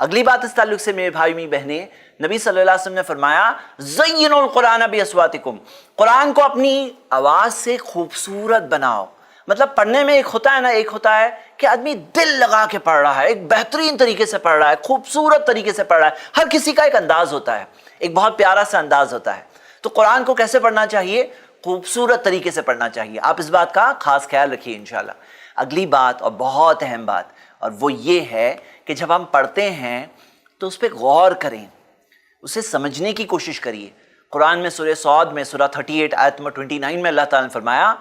اگلی بات اس تعلق سے میرے بھائی می بہنیں، نبی صلی اللہ علیہ وسلم نے فرمایا زینوا القرآن بأصواتکم، قرآن کو اپنی آواز سے خوبصورت بناؤ۔ مطلب پڑھنے میں ایک ہوتا ہے نا، ایک ہوتا ہے کہ آدمی دل لگا کے پڑھ رہا ہے، ایک بہترین طریقے سے پڑھ رہا ہے، خوبصورت طریقے سے پڑھ رہا ہے، ہر کسی کا ایک انداز ہوتا ہے، ایک بہت پیارا سا انداز ہوتا ہے۔ تو قرآن کو کیسے پڑھنا چاہیے؟ خوبصورت طریقے سے پڑھنا چاہیے۔ آپ اس بات کا خاص خیال رکھیے انشاءاللہ۔ اگلی بات اور بہت اہم بات، اور وہ یہ ہے کہ جب ہم پڑھتے ہیں تو اس پہ غور کریں، اسے سمجھنے کی کوشش کریے۔ قرآن میں سورہ صاد میں سورہ 38 آیت نمبر 29 میں اللہ تعالیٰ نے فرمایا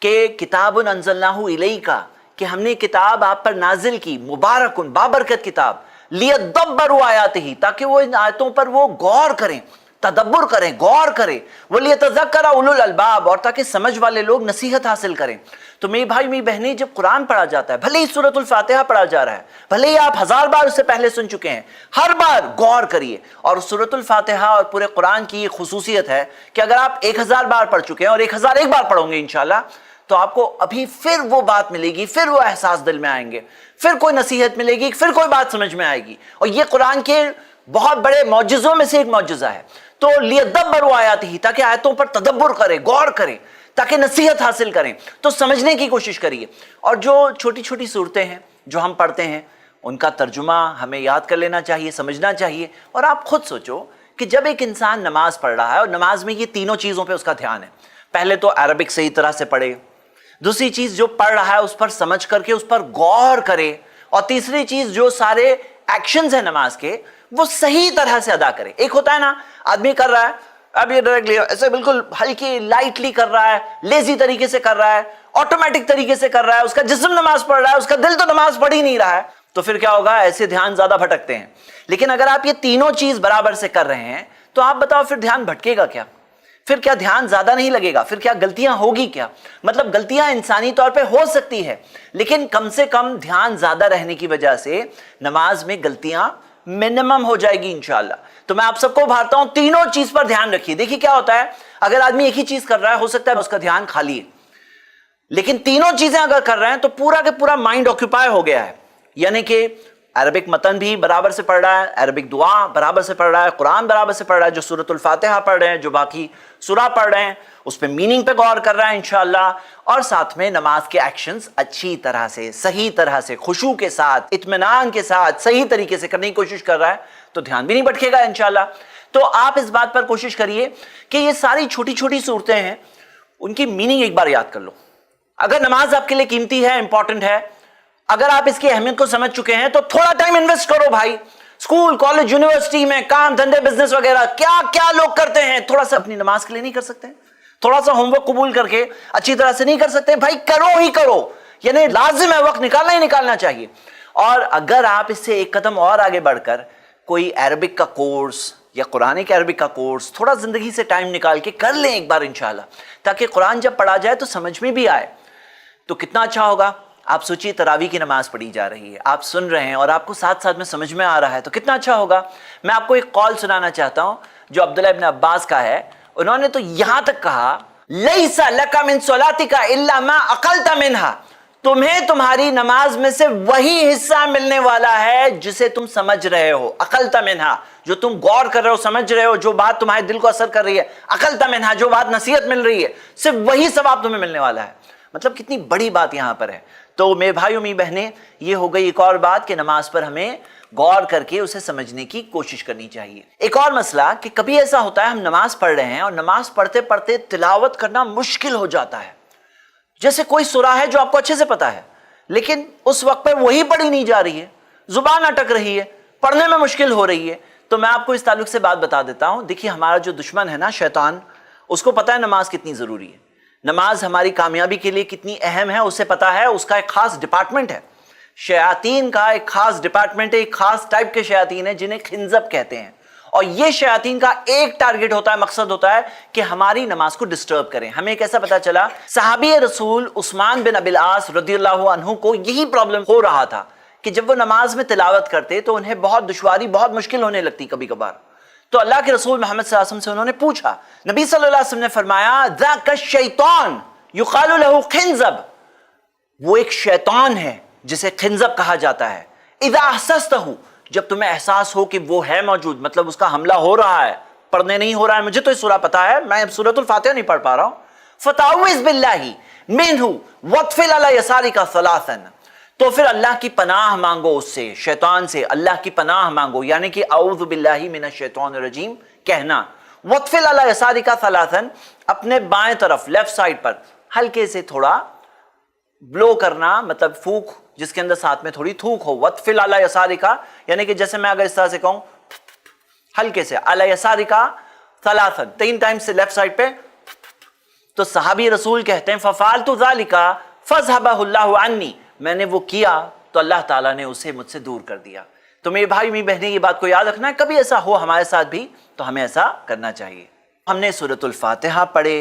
کہ کتاب انزلناہ الیک، کہ ہم نے کتاب آپ پر نازل کی، مبارکن بابرکت کتاب، لیدبروا آیاتہ، تاکہ وہ ان آیتوں پر وہ غور کریں، تدبر کریں، غور کریں، ولیتذکر اولو الالباب، اور تاکہ سمجھ والے لوگ نصیحت حاصل کریں۔ تو میری بھائی میری بہنیں، جب قرآن پڑھا جاتا ہے، بھلے ہی سورۃ الفاتحہ پڑھا جا رہا ہے، بھلے ہی آپ 1000 بار اس سے پہلے سن چکے ہیں، ہر بار غور کریے۔ اور سورۃ الفاتحہ اور پورے قرآن کی یہ خصوصیت ہے کہ اگر آپ 1000 بار پڑھ چکے ہیں اور 1001 بار پڑھیں گے انشاءاللہ، تو آپ کو ابھی پھر وہ بات ملے گی، پھر وہ احساس دل میں آئیں گے، پھر کوئی نصیحت ملے گی، پھر کوئی بات سمجھ میں آئے گی۔ اور یہ قرآن کے بہت بڑے معجزوں میں سے ایک معجزہ ہے۔ تو لیدبروا آیاتہ، تاکہ آیتوں پر تدبر کریں، غور کریں، تاکہ نصیحت حاصل کریں، تو سمجھنے کی کوشش کریے۔ اور جو چھوٹی چھوٹی صورتیں ہیں جو ہم پڑھتے ہیں، ان کا ترجمہ ہمیں یاد کر لینا چاہیے، سمجھنا چاہیے۔ اور آپ خود سوچو کہ جب ایک انسان نماز پڑھ رہا ہے، اور نماز میں یہ تینوں چیزوں پہ اس کا دھیان ہے، پہلے تو عربک صحیح طرح سے پڑھے، دوسری چیز جو پڑھ رہا ہے اس پر سمجھ کر کے اس پر غور کرے، اور تیسری چیز جو سارے ایکشنز ہیں نماز کے وہ صحیح طرح سے ادا کرے۔ ایک ہوتا ہے نا، آدمی کر رہا ہے، اب یہ ڈائریکٹلی ایسے بالکل ہلکی لائٹلی کر رہا ہے، لیزی طریقے سے کر رہا ہے، آٹومیٹک طریقے سے کر رہا ہے، اس کا جسم نماز پڑھ رہا ہے، اس کا دل تو نماز پڑھ ہی نہیں رہا ہے، تو پھر کیا ہوگا؟ ایسے دھیان زیادہ بھٹکتے ہیں۔ لیکن اگر آپ یہ تینوں چیز برابر سے کر رہے ہیں تو آپ بتاؤ پھر دھیان بھٹکے گا کیا؟ پھر کیا دھیان زیادہ نہیں لگے گا؟ پھر کیا غلطیاں ہوگی کیا؟ مطلب غلطیاں انسانی طور پہ ہو سکتی ہے، لیکن کم سے کم دھیان زیادہ رہنے کی وجہ سے نماز میں غلطیاں منیمم ہو جائے گی انشاءاللہ۔ تو میں آپ سب کو بھارتا ہوں تینوں چیز پر دھیان رکھیے۔ دیکھیے کیا ہوتا ہے، اگر آدمی ایک ہی چیز کر رہا ہے، ہو سکتا ہے اس کا دھیان خالی ہے، لیکن تینوں چیزیں اگر کر رہے ہیں تو پورا کے پورا مائنڈ آکوپائی ہو گیا ہے، یعنی کہ عربک متن بھی برابر سے پڑھ رہا ہے، عربک دعا برابر سے پڑھ رہا ہے، قرآن برابر سے پڑھ رہا ہے، جو سورۃ الفاتحہ پڑھ رہے ہیں، جو باقی سورہ پڑھ رہے ہیں، اس پہ میننگ پہ غور کر رہا ہے انشاءاللہ، اور ساتھ میں نماز کے ایکشنز اچھی طرح سے، صحیح طرح سے، خشوع کے ساتھ، اطمینان کے ساتھ، صحیح طریقے سے کرنے کی کوشش کر رہا ہے، تو دھیان بھی نہیں بھٹکے گا انشاءاللہ۔ تو آپ اس بات پر کوشش کریے کہ یہ ساری چھوٹی چھوٹی صورتیں ہیں، ان کی میننگ ایک بار یاد کر لو۔ اگر نماز آپ کے لیے قیمتی ہے، امپورٹنٹ ہے، اگر آپ اس کی اہمیت کو سمجھ چکے ہیں تو تھوڑا ٹائم انویسٹ کرو بھائی۔ اسکول، کالج، یونیورسٹی میں کام دھندے، بزنس وغیرہ کیا کیا لوگ کرتے ہیں، تھوڑا سا اپنی نماز کے لیے نہیں کر سکتے؟ تھوڑا سا ہوم ورک قبول کر کے اچھی طرح سے نہیں کر سکتے؟ بھائی کرو ہی کرو، یعنی لازم ہے، وقت نکالنا ہی نکالنا چاہیے۔ اور اگر آپ اس سے ایک قدم اور آگے بڑھ کر کوئی عربک کا کورس یا قرآن کے عربک کا کورس تھوڑا زندگی سے ٹائم نکال کے کر لیں ایک بار انشاءاللہ، تاکہ قرآن جب پڑھا جائے تو سمجھ میں بھی آئے، تو کتنا اچھا ہوگا۔ آپ سوچیے تراویح کی نماز پڑھی جا رہی ہے، آپ سن رہے ہیں اور آپ کو ساتھ ساتھ میں سمجھ میں آ رہا ہے، تو کتنا اچھا ہوگا۔ میں آپ کو ایک قول سنانا چاہتا ہوں جو عبداللہ ابن عباس کا ہے، انہوں نے تو یہاں تک کہا لیس لک من صلاتک الا ما اقلت منها، تمہیں تمہاری نماز میں سے وہی حصہ ملنے والا ہے جسے تم سمجھ رہے ہو، اقلت منها، جو تم غور کر رہے ہو، سمجھ رہے ہو، جو بات تمہارے دل کو اثر کر رہی ہے، اقلت منها، جو بات نصیحت مل رہی ہے، صرف وہی ثواب تمہیں ملنے والا ہے۔ مطلب کتنی بڑی بات یہاں پر ہے۔ تو میرے بھائیوں میری بہنیں، یہ ہو گئی ایک اور بات کہ نماز پر ہمیں غور کر کے اسے سمجھنے کی کوشش کرنی چاہیے۔ ایک اور مسئلہ کہ کبھی ایسا ہوتا ہے ہم نماز پڑھ رہے ہیں اور نماز پڑھتے پڑھتے تلاوت کرنا مشکل ہو جاتا ہے، جیسے کوئی سورہ ہے جو آپ کو اچھے سے پتا ہے لیکن اس وقت پہ وہی پڑھی نہیں جا رہی ہے، زبان اٹک رہی ہے، پڑھنے میں مشکل ہو رہی ہے۔ تو میں آپ کو اس تعلق سے بات بتا دیتا ہوں۔ دیکھیے ہمارا جو دشمن ہے نا، شیطان، اس کو پتا ہے نماز کتنی ضروری ہے، نماز ہماری کامیابی کے لیے کتنی اہم ہے، اسے پتا ہے، اس کا ایک خاص ڈپارٹمنٹ ہے، شیاطین کا ایک خاص ڈپارٹمنٹ ہے، ایک خاص ٹائپ کے شیاطین ہیں جنہیں خنزب کہتے ہیں، اور یہ شیاطین کا ایک ٹارگٹ ہوتا ہے، مقصد ہوتا ہے کہ ہماری نماز کو ڈسٹرب کریں۔ ہمیں کیسا پتا چلا؟ صحابی رسول عثمان بن ابی العاص رضی اللہ عنہ کو یہی پرابلم ہو رہا تھا کہ جب وہ نماز میں تلاوت کرتے تو انہیں بہت دشواری، بہت مشکل ہونے لگتی کبھی کبھار۔ تو اللہ کے رسول محمد صلی اللہ علیہ وسلم سے انہوں نے پوچھا، نبی صلی اللہ علیہ وسلم نے فرمایا ذاک الشیطان یقال له خنزب، وہ ایک شیطان ہے جسے خنزب کہا جاتا ہے، اذا احسستہ، جب تمہیں احساس ہو کہ وہ ہے موجود، مطلب اس کا حملہ ہو رہا ہے، پڑھنے نہیں ہو رہا ہے، مجھے تو یہ سورہ پتا ہے، میں سورۃ الفاتحہ نہیں پڑھ پا رہا ہوں، فتعوذ باللہ منہ واطفل علی یسارک ثلاثا، تو پھر اللہ کی پناہ مانگو اس سے، شیطان سے اللہ کی پناہ مانگو، یعنی کہ اعوذ باللہ من الشیطان الرجیم کہنا، واطفل علی یسارک ثلاثا، اپنے بائیں طرف لیفٹ سائڈ پر ہلکے سے تھوڑا بلو کرنا، مطلب پھونک جس کے اندر ساتھ میں تھوڑی تھوک ہو، واطفل علی یسارک، یعنی کہ جیسے میں اگر اس طرح سے کہوں ہلکے سے، علی یسارک ثلاثا، 3 ٹائم سے لیفٹ سائڈ پہ، تو صحابی رسول کہتے ہیں ففعلت ذلک فذهبه اللہ عنی، میں نے وہ کیا تو اللہ تعالیٰ نے اسے مجھ سے دور کر دیا۔ تو میرے بھائی میری بہنیں یہ بات کو یاد رکھنا ہے، کبھی ایسا ہو ہمارے ساتھ بھی تو ہمیں ایسا کرنا چاہیے۔ ہم نے سورۃ الفاتحہ پڑھے،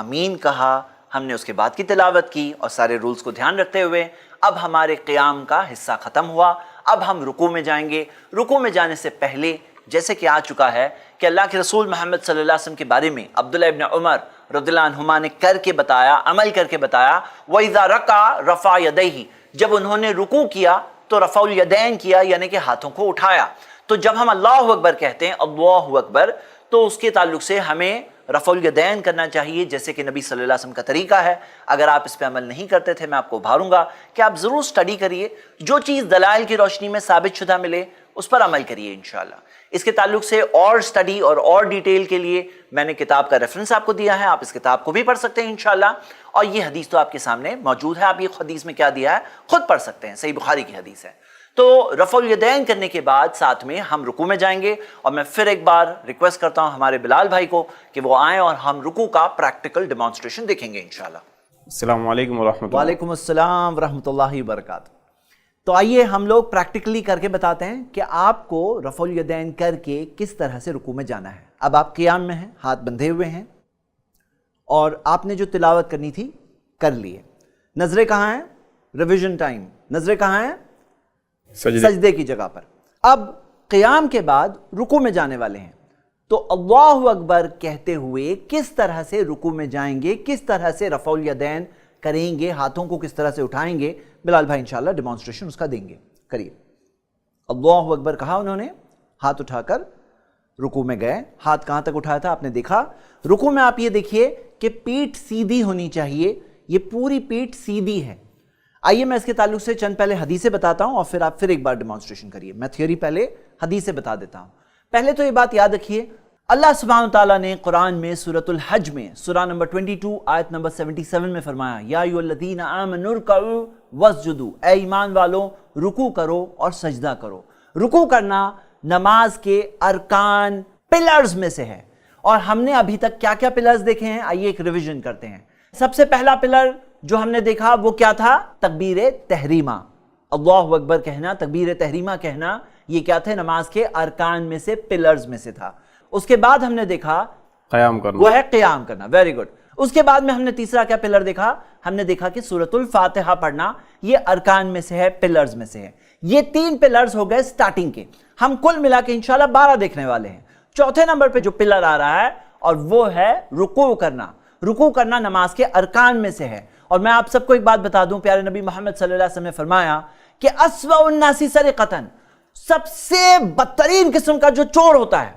آمین کہا، ہم نے اس کے بعد کی تلاوت کی اور سارے رولز کو دھیان رکھتے ہوئے اب ہمارے قیام کا حصہ ختم ہوا، اب ہم رکوع میں جائیں گے۔ رکوع میں جانے سے پہلے جیسے کہ آ چکا ہے کہ اللہ کے رسول محمد صلی اللہ علیہ وسلم کے بارے میں عبداللہ ابن عمر رضی اللہ عنہما نے کر کے بتایا، عمل کر کے بتایا، وَإِذَا رَكَعَ رَفَعَ يَدَيْهِ، جب انہوں نے رکوع کیا تو رفع الیدین کیا، یعنی کہ ہاتھوں کو اٹھایا۔ تو جب ہم اللہ اکبر کہتے ہیں، اللہ اکبر، تو اس کے تعلق سے ہمیں رفع الیدین کرنا چاہیے، جیسے کہ نبی صلی اللہ علیہ وسلم کا طریقہ ہے۔ اگر آپ اس پہ عمل نہیں کرتے تھے، میں آپ کو ابھاروں گا کہ آپ ضرور سٹڈی کریے، جو چیز دلائل کی روشنی میں ثابت شدہ ملے اس پر عمل کریے انشاءاللہ۔ اس کے تعلق سے اور سٹڈی اور ڈیٹیل کے لیے میں نے کتاب کا ریفرنس آپ کو دیا ہے، آپ اس کتاب کو بھی پڑھ سکتے ہیں انشاءاللہ، اور یہ حدیث تو آپ کے سامنے موجود ہے، آپ یہ حدیث میں کیا دیا ہے خود پڑھ سکتے ہیں، صحیح بخاری کی حدیث ہے۔ تو رفع الیدین کرنے کے بعد ساتھ میں ہم رکوع میں جائیں گے، اور میں پھر ایک بار ریکویسٹ کرتا ہوں ہمارے بلال بھائی کو کہ وہ آئیں اور ہم رکوع کا پریکٹیکل ڈیمانسٹریشن دیکھیں گے انشاءاللہ۔ السلام علیکم ورحمۃ اللہ۔ وعلیکم السلام ورحمۃ اللہ وبرکاتہ۔ تو آئیے ہم لوگ پریکٹیکلی کر کے بتاتے ہیں کہ آپ کو رفع الیدین کر کے کس طرح سے رکوع میں جانا ہے۔ اب آپ قیام میں ہیں، ہاتھ بندھے ہوئے ہیں، اور آپ نے جو تلاوت کرنی تھی کر لیے۔ نظریں کہاں ہیں؟ ریویژن ٹائم، نظریں کہاں ہیں؟ سجدے کی جگہ پر۔ اب قیام کے بعد رکوع میں جانے والے ہیں، تو اللہ اکبر کہتے ہوئے کس طرح سے رکوع میں جائیں گے، کس طرح سے رفع الیدین کریں گے، ہاتھوں کو کس طرح سے اٹھائیں گے، بلال بھائی انشاءاللہ ڈیمانسٹریشن اس کا دیں گے۔ کریے۔ اللہ اکبر کہا انہوں نے، ہاتھ اٹھا کر رکوع میں گئے۔ ہاتھ کہاں تک اٹھایا تھا آپ نے دیکھا؟ رکوع میں آپ یہ دیکھیے کہ پیٹھ سیدھی ہونی چاہیے، یہ پوری پیٹھ سیدھی ہے۔ آئیے میں اس کے تعلق سے چند پہلے حدیثیں بتاتا ہوں، اور پھر آپ پھر ایک بار ڈیمانسٹریشن کریے۔ میں تھیوری پہلے حدیثیں بتا دیتا ہوں۔ پہلے تو یہ بات یاد رکھیے، اللہ سبحانہ وتعالیٰ نے قرآن میں سورۃ الحج میں سورہ نمبر 22 آیت نمبر 77 میں فرمایا، یا ایھا الذین آمنوا ارکعوا واسجدوا، اے ایمان والو رکوع کرو اور سجدہ کرو۔ رکوع کرنا نماز کے ارکان، پلرز میں سے ہے، اور ہم نے ابھی تک کیا کیا پلرز دیکھے ہیں، آئیے ایک ریویژن کرتے ہیں۔ سب سے پہلا پلر جو ہم نے دیکھا وہ کیا تھا؟ تکبیر تحریمہ، اللہ اکبر کہنا، تکبیر تحریمہ کہنا، یہ کیا تھے؟ نماز کے ارکان میں سے، پلرز میں سے تھا۔ اس کے بعد ہم نے دیکھا قیام کرنا، وہ ہے قیام کرنا، ویری گڈ۔ اس کے بعد میں ہم نے تیسرا کیا پلر دیکھا؟ ہم نے دیکھا کہ سورۃ الفاتحہ پڑھنا، یہ ارکان میں سے ہے، پلرز میں سے ہے۔ یہ 3 پلرز ہو گئے سٹارٹنگ کے، ہم کل ملا کے انشاءاللہ 12 دیکھنے والے ہیں۔ چوتھے نمبر پہ جو پلر آ رہا ہے اور وہ ہے رکوع کرنا۔ رکوع کرنا نماز کے ارکان میں سے ہے، اور میں آپ سب کو ایک بات بتا دوں، پیارے نبی محمد صلی اللہ علیہ وسلم نے فرمایا کہ اسوأ الناس سرقۃ، سب سے بدترین قسم کا جو چور ہوتا ہے،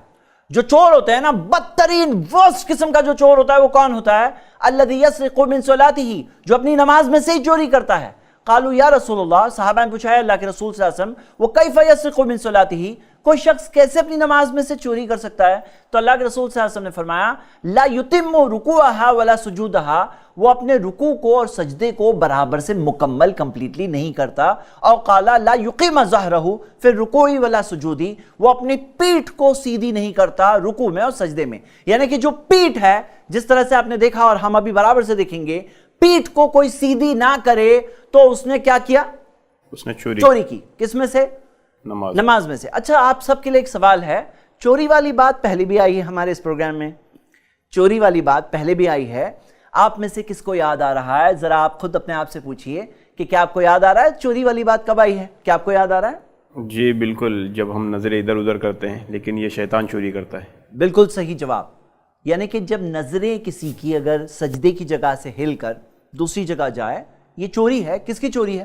جو چور ہوتا ہے نا، بدترین ورسٹ قسم کا جو چور ہوتا ہے، وہ کون ہوتا ہے؟ الذی یسرق من صلاتہ، جو اپنی نماز میں سے ہی چوری کرتا ہے۔ قالوا یا رسول اللہ، صحابہ نے پوچھا ہے اللہ کے رسول صلی اللہ علیہ وسلم، وکیف یسرق من صلاتہ، کوئی شخص کیسے اپنی نماز میں سے چوری کر سکتا ہے؟ تو اللہ کے رسول صلی اللہ علیہ وسلم نے فرمایا، لا یتم رکوعہا ولا سجودہا، وہ اپنے رکوع کو اور سجدے کو برابر سے مکمل کمپلیٹلی نہیں کرتا۔ اور قالا لا یقیم ظہرہ، پھر رکوعی ولا سجودی، وہ اپنی پیٹھ کو سیدھی نہیں کرتا رکوع میں اور سجدے میں۔ یعنی کہ جو پیٹھ ہے، جس طرح سے آپ نے دیکھا اور ہم ابھی برابر سے دیکھیں گے، پیٹھ کو کوئی سیدھی نہ کرے تو اس نے کیا کیا؟ اس نے چوری کی۔ کس میں سے؟ نماز میں سے۔ اچھا، آپ سب کے لیے ایک سوال ہے، چوری والی بات پہلے بھی آئی ہے ہمارے اس پروگرام میں، چوری والی بات پہلے بھی آئی ہے، آپ میں سے کس کو یاد آ رہا ہے؟ ذرا آپ خود اپنے آپ سے پوچھئے کہ کیا آپ کو یاد آ رہا ہے چوری والی بات کب آئی ہے؟ کیا آپ کو یاد آ رہا ہے؟ جی بالکل، جب ہم نظریں ادھر ادھر کرتے ہیں، لیکن یہ شیطان چوری کرتا ہے۔ بالکل صحیح جواب، یعنی کہ جب نظریں کسی کی اگر سجدے کی جگہ سے ہل کر دوسری جگہ جائے، یہ چوری ہے۔ کس کی چوری ہے؟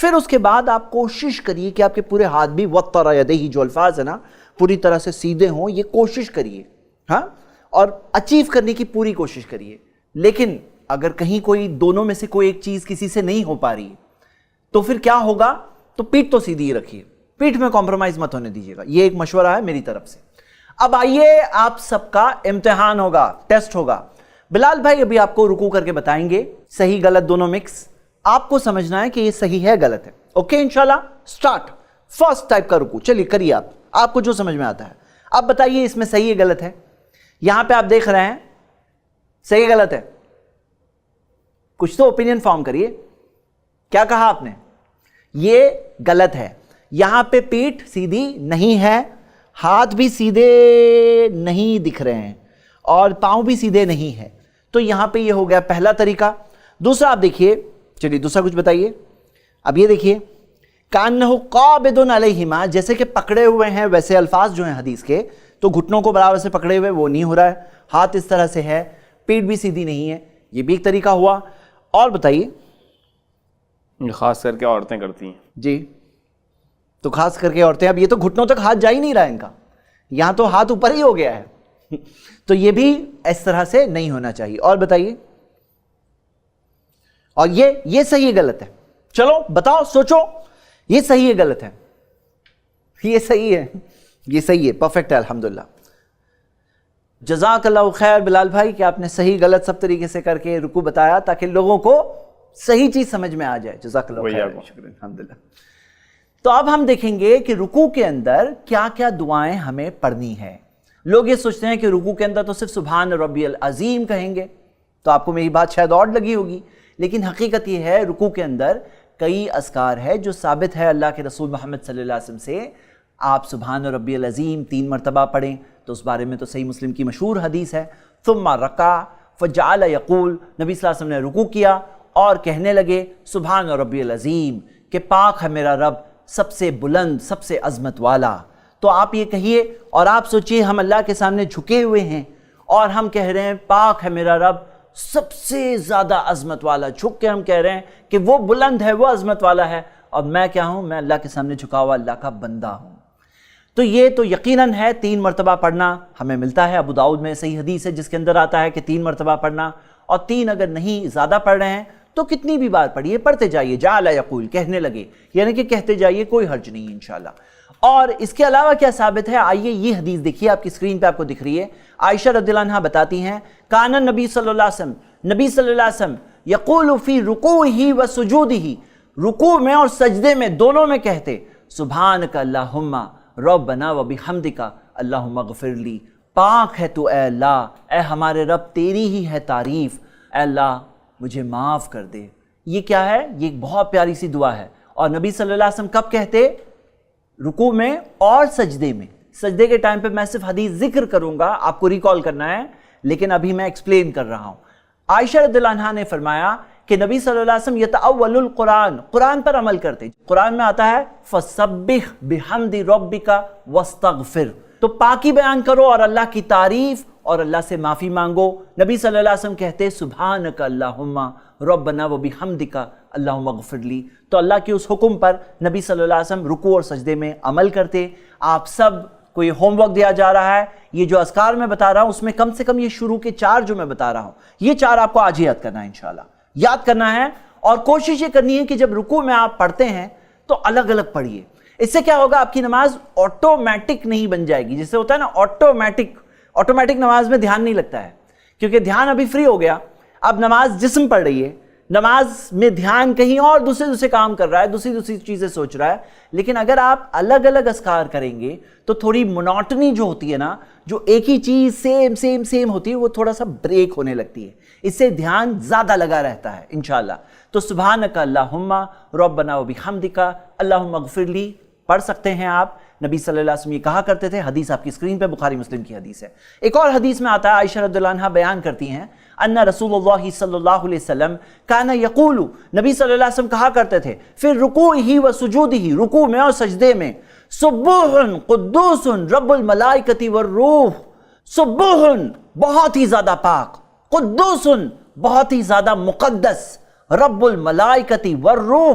پھر اس کے بعد آپ کوشش کریے کہ آپ کے پورے ہاتھ بھی وَطَّرَ يَدَيْهِ جو الفاظ ہے نا پوری طرح سے سیدھے ہوں، یہ کوشش کریے، ہاں، اور اچیو کرنے کی پوری کوشش کریے۔ لیکن اگر کہیں کوئی دونوں میں سے کوئی ایک چیز کسی سے نہیں ہو پا رہی تو پھر کیا ہوگا؟ تو پیٹھ تو سیدھی رکھیے، پیٹھ میں کمپرومائز مت ہونے دیجیے گا، یہ ایک مشورہ ہے میری طرف سے۔ اب آئیے آپ سب کا امتحان ہوگا، ٹیسٹ ہوگا۔ بلال بھائی ابھی آپ کو رکوع کر کے بتائیں گے، صحیح غلط دونوں مکس، آپ کو سمجھنا ہے کہ یہ صحیح ہے غلط ہے۔ اوکے انشاءاللہ، سٹارٹ۔ فرسٹ ٹائپ کا رکوع، چلیے کریے آپ کو جو سمجھ میں آتا ہے۔ اب بتائیے اس میں صحیح ہے غلط ہے؟ یہاں پہ آپ دیکھ رہے ہیں صحیح غلط ہے، کچھ تو اوپینین فارم کریے۔ کیا کہا آپ نے؟ یہ غلط ہے، یہاں پہ پیٹھ سیدھی نہیں ہے، ہاتھ بھی سیدھے نہیں دکھ رہے ہیں اور پاؤں بھی سیدھے نہیں ہے، تو یہاں پہ یہ ہو گیا پہلا طریقہ۔ دوسرا آپ دیکھیے، چلیے دوسرا کچھ بتائیے۔ اب یہ دیکھیے کأنہ قابض علیہما، جیسے کہ پکڑے ہوئے ہیں، ویسے الفاظ جو ہیں حدیث کے تو گھٹنوں کو برابر سے پکڑے ہوئے وہ نہیں ہو رہا ہے، ہاتھ اس طرح سے ہے، پیٹھ بھی سیدھی نہیں ہے، یہ بھی ایک طریقہ ہوا۔ اور بتائیے۔ خاص کر کے عورتیں کرتی ہیں جی، تو خاص کر کے عورتیں، اب یہ تو گھٹنوں تک ہاتھ جا ہی نہیں رہا ان کا، یہاں تو ہاتھ اوپر ہی ہو گیا ہے، تو یہ بھی اس طرح سے نہیں ہونا چاہیے۔ اور بتائیے، اور یہ صحیح ہے غلط ہے؟ چلو بتاؤ، سوچو، یہ صحیح ہے غلط ہے؟ یہ صحیح ہے، یہ صحیح ہے، پرفیکٹ ہے، الحمدللہ۔ جزاک اللہ خیر بلال بھائی کہ آپ نے صحیح غلط سب طریقے سے کر کے رکوع بتایا تاکہ لوگوں کو صحیح چیز سمجھ میں آ جائے۔ جزاک اللہ خیر، شکریہ، الحمدللہ۔ تو اب ہم دیکھیں گے کہ رکوع کے اندر کیا کیا دعائیں ہمیں پڑھنی ہے۔ لوگ یہ سوچتے ہیں کہ رکوع کے اندر تو صرف سبحان ربی العظیم کہیں گے، تو آپ کو میری بات شاید اور لگی ہوگی، لیکن حقیقت یہ ہے رکوع کے اندر کئی اذکار ہے جو ثابت ہے اللہ کے رسول محمد صلی اللہ علیہ وسلم سے۔ آپ سبحان ربی العظیم 3 مرتبہ پڑھیں تو اس بارے میں تو صحیح مسلم کی مشہور حدیث ہے۔ ثم رکع فجعل یقول، نبی صلی اللہ علیہ وسلم نے رکوع کیا اور کہنے لگے سبحان ربی العظیم، کہ پاک ہے میرا رب سب سے بلند، سب سے عظمت والا۔ تو آپ یہ کہیے، اور آپ سوچئے ہم اللہ کے سامنے جھکے ہوئے ہیں اور ہم کہہ رہے ہیں پاک ہے میرا رب سب سے زیادہ عظمت والا، جھک کے ہم کہہ رہے ہیں کہ وہ بلند ہے، وہ عظمت والا ہے، اور میں کیا ہوں؟ میں اللہ کے سامنے جھکا ہوا اللہ کا بندہ ہوں۔ تو یہ تو یقیناً ہے 3 مرتبہ پڑھنا ہمیں ملتا ہے، ابو داؤد میں صحیح حدیث ہے جس کے اندر آتا ہے کہ 3 مرتبہ پڑھنا، اور 3 اگر نہیں زیادہ پڑھ رہے ہیں تو کتنی بھی بار پڑھیے، پڑھتے جائیے، جعل یقول، کہنے لگے، یعنی کہ کہتے جائیے، کوئی حرج نہیں انشاءاللہ۔ اور اس کے علاوہ کیا ثابت ہے؟ آئیے یہ حدیث دیکھیے، آپ کی اسکرین پہ آپ کو دکھ رہی ہے، عائشہ رضی اللہ عنہا بتاتی ہیں کان النبی صلی اللہ علیہ وسلم، نبی صلی اللہ علیہ وسلم یقول فی رکوعہ و سجودہ، رکوع میں اور سجدے میں دونوں میں کہتے سبحانک اللہم ربنا و بحمدک اللہم اغفر لی، پاک ہے تو اے اللہ، اے ہمارے رب تیری ہی ہے تعریف، اے اللہ مجھے معاف کر دے۔ یہ کیا ہے؟ یہ ایک بہت پیاری سی دعا ہے، اور نبی صلی اللہ علیہ وسلم کب کہتے؟ رکوع میں اور سجدے میں۔ سجدے کے ٹائم پہ میں صرف حدیث ذکر کروں گا، آپ کو ریکال کرنا ہے، لیکن ابھی میں ایکسپلین کر رہا ہوں۔ عائشہ رضی اللہ عنہا نے فرمایا کہ نبی صلی اللہ علیہ وسلم یتأول القرآن، قرآن پر عمل کرتے۔ قرآن میں آتا ہے فَسَبِّحْ بِحَمْدِ رَبِّكَ وَاسْتَغْفِرْ، تو پاکی بیان کرو اور اللہ کی تعریف اور اللہ سے معافی مانگو۔ نبی صلی اللہ علیہ وسلم کہتے سبحانک اللہم ربنا و بحمدک اللہم اغفر لی، تو اللہ کے اس حکم پر نبی صلی اللہ علیہ وسلم رکوع اور سجدے میں عمل کرتے۔ آپ سب کو یہ ہوم ورک دیا جا رہا ہے، یہ جو اذکار میں بتا رہا ہوں اس میں کم سے کم یہ شروع کے 4 جو میں بتا رہا ہوں، یہ 4 آپ کو آج ہی یاد کرنا ہے، انشاءاللہ یاد کرنا ہے، اور کوشش یہ کرنی ہے کہ جب رکوع میں آپ پڑھتے ہیں تو الگ الگ پڑھیے۔ اس سے کیا ہوگا؟ آپ کی نماز آٹومیٹک نہیں بن جائے گی، جیسے ہوتا ہے نا آٹومیٹک نماز میں دھیان نہیں لگتا ہے، کیونکہ دھیان ابھی فری ہو گیا، اب نماز جسم پڑھ رہی ہے، نماز میں دھیان کہیں اور دوسرے کام کر رہا ہے، دوسری چیزیں سوچ رہا ہے۔ لیکن اگر آپ الگ الگ اذکار کریں گے تو تھوڑی مونوٹنی جو ہوتی ہے نا، جو ایک ہی چیز سیم ہوتی ہے، وہ تھوڑا سا بریک ہونے لگتی ہے، اس سے دھیان زیادہ لگا رہتا ہے انشاءاللہ۔ تو سبحانک اللہم ربنا و بحمدک اللہم اغفر لی پڑھ سکتے ہیں آپ۔ نبی صلی اللہ علیہ وسلم یہ کہا کرتے تھے، حدیث آپ کی اسکرین پہ بخاری مسلم کی حدیث ہے۔ ایک اور حدیث میں آتا ہے، عائشہ رضی اللہ عنہا بیان کرتی ہیں ان رسول اللہ صلی اللہ علیہ وسلم کان یقول، نبی صلی اللہ علیہ وسلم کہا کرتے تھے پھر رکوعہ و سجودہ، رکوع میں اور سجدے میں، سبوح قدوس رب الملائکۃ والروح، سبوح بہت ہی زیادہ پاک، قدوس بہت ہی زیادہ مقدس، رب الملائکۃ والروح